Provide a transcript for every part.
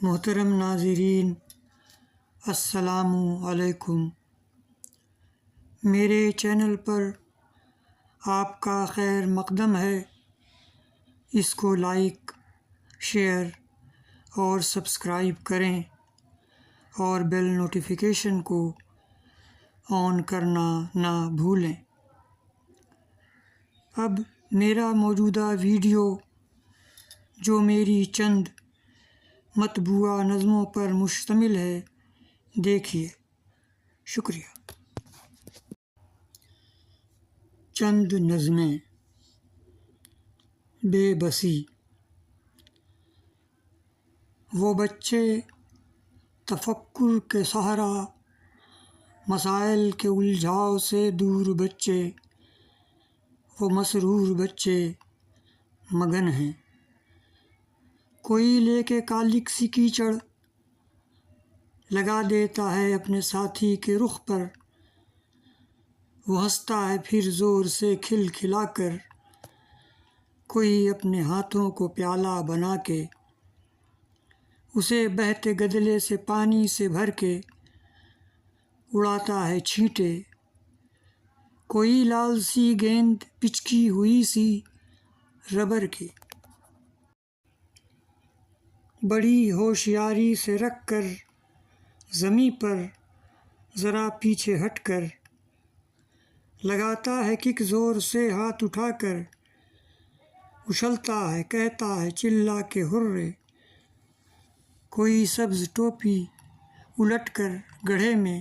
محترم ناظرین، السلام علیکم۔ میرے چینل پر آپ کا خیر مقدم ہے۔ اس کو لائک، شیئر اور سبسکرائب کریں اور بیل نوٹیفیکیشن کو آن کرنا نہ بھولیں۔ اب میرا موجودہ ویڈیو جو میری چند مطبوعہ نظموں پر مشتمل ہے، دیکھیے۔ شکریہ۔ چند نظمیں۔ بے بسی۔ وہ بچے تفکر کے صحرا، مسائل کے الجھاؤ سے دور بچے، وہ مسرور بچے مگن ہیں۔ کوئی لے کے کالک سی کیچڑ لگا دیتا ہے اپنے ساتھی کے رخ پر، وہ ہنستا ہے پھر زور سے کھل کھلا کر۔ کوئی اپنے ہاتھوں کو پیالہ بنا کے اسے بہتے گدلے سے پانی سے بھر کے اڑاتا ہے چھینٹے۔ کوئی لال سی گیند پچکی ہوئی سی ربر کی، بڑی ہوشیاری سے رکھ کر زمیں پر ذرا پیچھے ہٹ کر، لگاتا ہے کک زور سے ہاتھ اٹھا کر، اچھلتا ہے کہتا ہے چلا کے ہرے۔ کوئی سبز ٹوپی الٹ کر گڑھے میں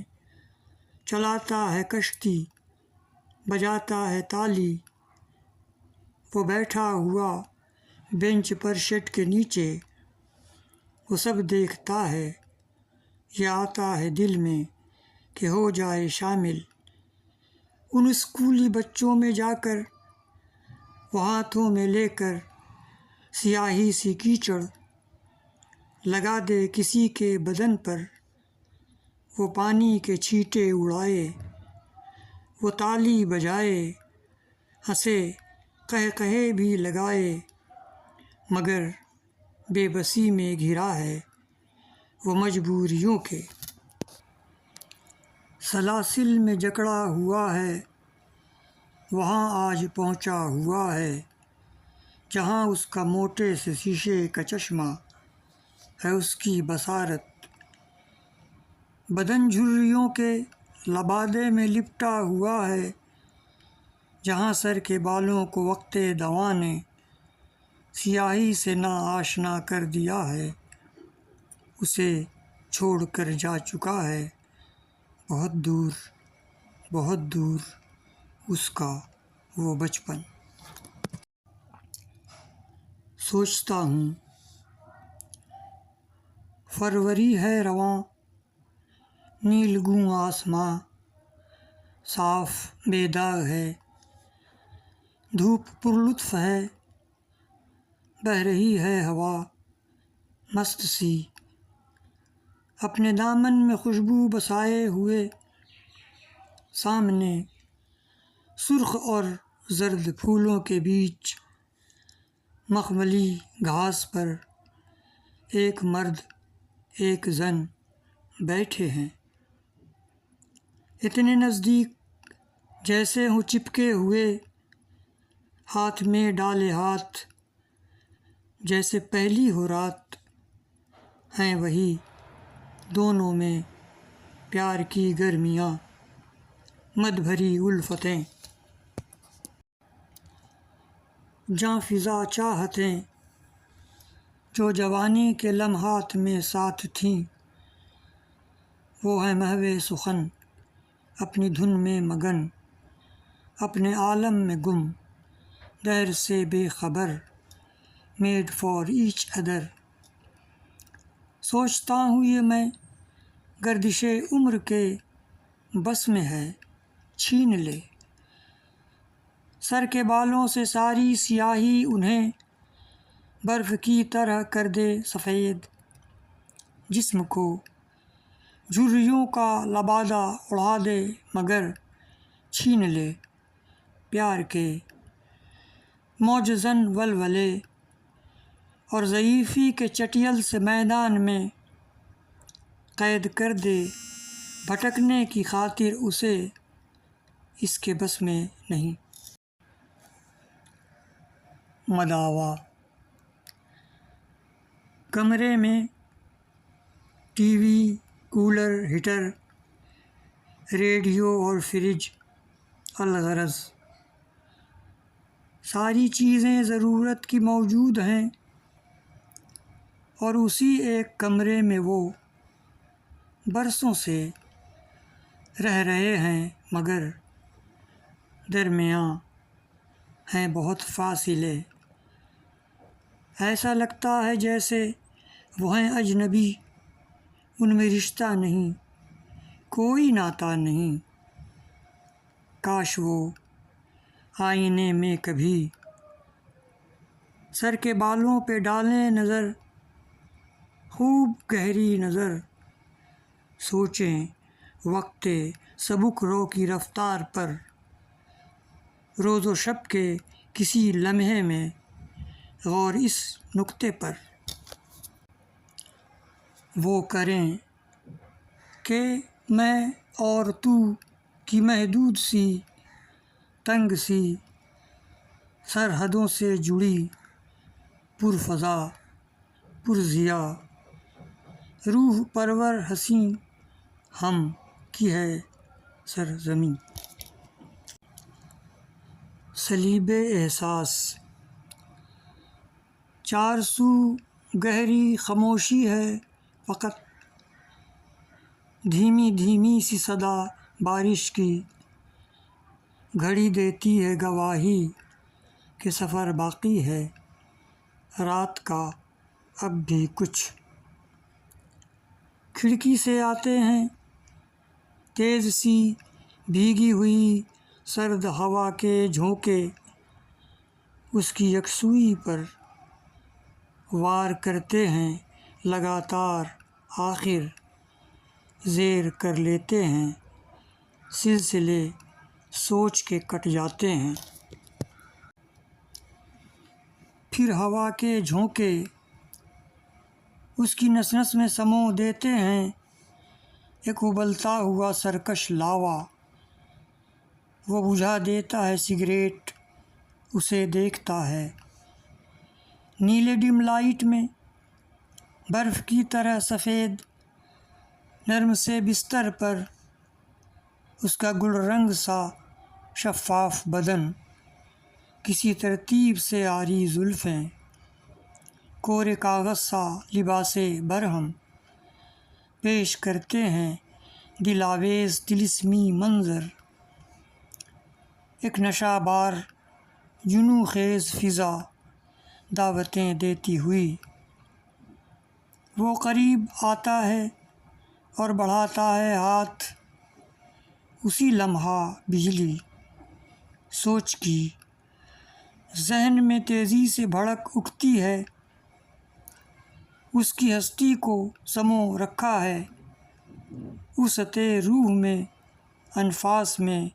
چلاتا ہے کشتی، بجاتا ہے تالی۔ وہ بیٹھا ہوا بینچ پر شیڈ کے نیچے، وہ سب دیکھتا ہے، یہ آتا ہے دل میں کہ ہو جائے شامل۔ ان اسکولی بچوں میں جا کر وہ ہاتھوں میں لے کر سیاہی سی کیچڑ لگا دے کسی کے بدن پر، وہ پانی کے چھینٹے اڑائے، وہ تالی بجائے، ہنسے قہقہے بھی لگائے، مگر بے بسی میں گھرا ہے وہ مجبوریوں کے سلاسل میں جکڑا ہوا ہے۔ وہاں آج پہنچا ہوا ہے جہاں اس کا موٹے سے شیشے کا چشمہ ہے اس کی بصارت۔ بدن جھریوں کے لبادے میں لپٹا ہوا ہے جہاں سر کے بالوں کو وقت دواں نے سیاہی سے نا آشنا کر دیا ہے۔ اسے چھوڑ کر جا چکا ہے بہت دور، بہت دور اس کا وہ بچپن۔ سوچتا ہوں فروری ہے رواں، نیلگوں آسماں صاف بے داغ ہے، دھوپ پرلطف ہے، بہہ رہی ہے ہوا مست سی، اپنے دامن میں خوشبو بسائے ہوئے۔ سامنے سرخ اور زرد پھولوں کے بیچ مخملی گھاس پر ایک مرد ایک زن بیٹھے ہیں، اتنے نزدیک جیسے ہوں چپکے ہوئے، ہاتھ میں ڈالے ہاتھ جیسے پہلی ہو رات، ہیں وہی دونوں میں پیار کی گرمیاں، مد بھری الفتیں، جاں فضا چاہتیں جو جوانی کے لمحات میں ساتھ تھیں۔ وہ ہے محو سخن اپنی دھن میں مگن، اپنے عالم میں گم، دہر سے بے خبر، میڈ فار ایچ ادر۔ سوچتا ہوں یہ میں گردش عمر کے بس میں ہے، چھین لے سر کے بالوں سے ساری سیاہی، انہیں برف کی طرح کر دے سفید، جسم کو جھریوں کا لبادہ اڑا دے، مگر چھین لے پیار کے موج زن ولولے اور ضعیفی کے چٹیل سے میدان میں قید کر دے، بھٹکنے کی خاطر اسے اس کے بس میں نہیں۔ مداوا کمرے میں TV, cooler, heater, radio اور فریج، الغرض ساری چیزیں ضرورت کی موجود ہیں، اور اسی ایک کمرے میں وہ برسوں سے رہ رہے ہیں، مگر درمیاں ہیں بہت فاصلے۔ ایسا لگتا ہے جیسے وہ ہیں اجنبی، ان میں رشتہ نہیں، کوئی ناتا نہیں۔ کاش وہ آئینے میں کبھی سر کے بالوں پہ ڈالیں نظر، خوب گہری نظر، سوچیں وقت سبک رو کی رفتار پر، روز و شب کے کسی لمحے میں غور اس نکتے پر۔ وہ کریں کہ میں اور تو کی محدود سی، تنگ سی سرحدوں سے جڑی پرفضا، پرضیا، روح پرور حسین ہم کی ہے سرزمین۔ صلیب احساس چار سو گہری خاموشی ہے، فقط دھیمی دھیمی سی صدا بارش کی، گھڑی دیتی ہے گواہی کہ سفر باقی ہے، رات کا اب بھی کچھ۔ کھڑکی سے آتے ہیں تیز سی بھیگی ہوئی سرد ہوا کے جھونکے، اس کی یکسوئی پر وار کرتے ہیں لگاتار، آخر زیر کر لیتے ہیں، سلسلے سوچ کے کٹ جاتے ہیں۔ پھر ہوا کے جھونکے اس کی نس نس میں سمو دیتے ہیں، ایک ابلتا ہوا سرکش لاوا، وہ بجھا دیتا ہے سگریٹ، اسے دیکھتا ہے نیلے ڈم لائٹ میں برف کی طرح سفید، نرم سے بستر پر اس کا گل رنگ سا شفاف بدن، کسی ترتیب سے آری زلفیں، کورے کاغذ سا لباس برہم، پیش کرتے ہیں دل آویز طلسمی منظر، ایک نشہ بار جنوں خیز فضا دعوتیں دیتی ہوئی۔ وہ قریب آتا ہے اور بڑھاتا ہے ہاتھ، اسی لمحہ بجلی سوچ کی ذہن میں تیزی سے بھڑک اٹھتی ہے، اس کی ہستی کو سمو رکھا ہے وسعت روح میں، انفاس میں،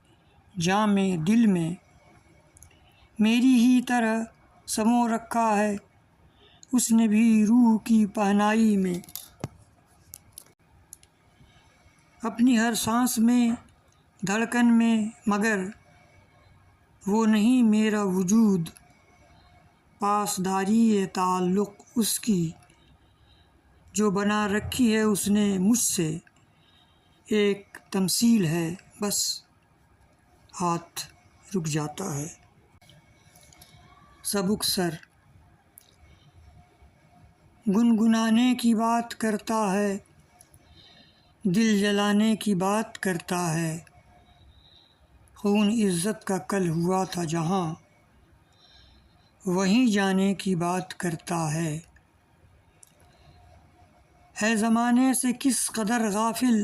جام دل میں، میری ہی طرح سمو رکھا ہے اس نے بھی روح کی پہنائی میں، اپنی ہر سانس میں، دھڑکن میں، مگر وہ نہیں میرا وجود، پاسداری تعلق اس کی جو بنا رکھی ہے اس نے مجھ سے، ایک تمثیل ہے بس، ہاتھ رک جاتا ہے۔ سبک سر گنگنانے کی بات کرتا ہے، دل جلانے کی بات کرتا ہے، خون عزت کا کل ہوا تھا جہاں، وہیں جانے کی بات کرتا ہے زمانے سے کس قدر غافل،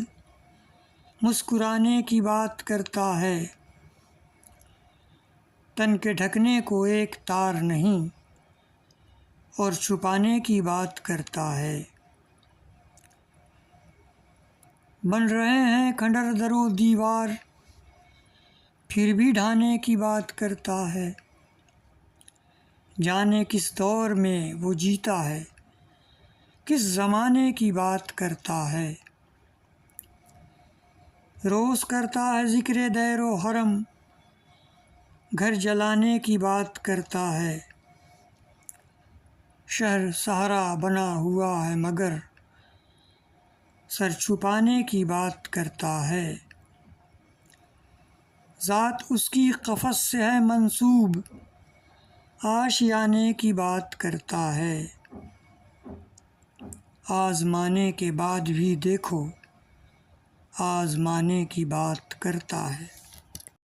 مسکرانے کی بات کرتا ہے، تن کے ڈھکنے کو ایک تار نہیں اور چھپانے کی بات کرتا ہے، بن رہے ہیں کھنڈر در و دیوار پھر بھی ڈھانے کی بات کرتا ہے، جانے کس دور میں وہ جیتا ہے، کس زمانے کی بات کرتا ہے۔ روز کرتا ہے ذکر دیر و حرم، گھر جلانے کی بات کرتا ہے۔ شہر صحرا بنا ہوا ہے مگر سر چھپانے کی بات کرتا ہے۔ ذات اس کی قفس سے ہے منسوب، آشیانے کی بات کرتا ہے۔ آزمانے کے بعد بھی دیکھو، آزمانے کی بات کرتا ہے۔